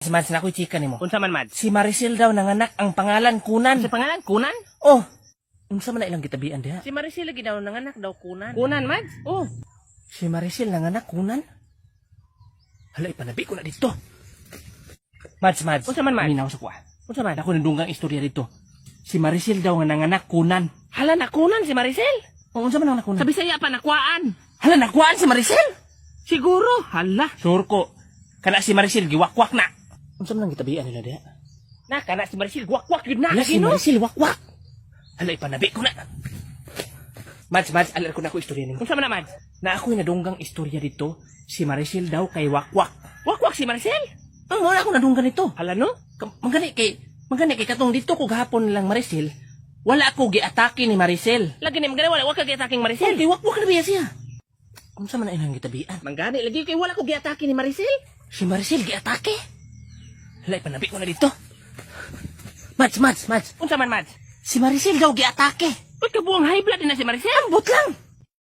Mads, na ako'y chika nimo. Unsa man, Mads? Si Maricel daw nanganak ang pangalan Kunan. Sa pangalan, Kunan? Oh, unsa man na ilang gitabian diha? Si Maricel lagi daw nanganak daw Kunan. Kunan, Mads? Oh. Si Maricel nanganak Kunan? Hala, ipanabi ko na dito. Mads. Unsa man, Mads? Minaw sa kuha. Unsa man? Ako nandunggang istorya dito. Si Maricel daw nga nanganak Kunan. Hala na Kunan si Maricel. Oh, unsa man ang nakunan? Sa Bisaya pa nakwaan. Hala, nakuhaan si Maricel? Siguro, hala. Sure ko. Kana si Maricel, giwakwak na. Unsa man ang gitabian nila diha? Naka na si Maricel, gwak-gwak yun na. Hala, si Lagi, no? Maricel, wakwak. Hala, ipanabi ko na. Mads, alam ko na ako istorya nimo. Unsa man na, Mads? Na ako'y nadunggang istorya dito, si Maricel daw kay wakwak. Wakwak si Maricel? Ang wala ako nadunggan ito. Hala, no? Magani kay katong dito ko gahapon lang Maricel. Wala ako giatake ni Maricel. Lagi ni magana wala ka giataking Maricel. Kay wakwak na biya siya. Unsa man na ilang gitabian? Manggani lagi kay wala ko giatake ni Maricel. Si Maricel giatake. Hala, ipanabi ko na dito. Mads. Unsa man, Mads? Si Maricel daw giatake. Ba't ka buwang high blood na si Maricel? Ambot lang.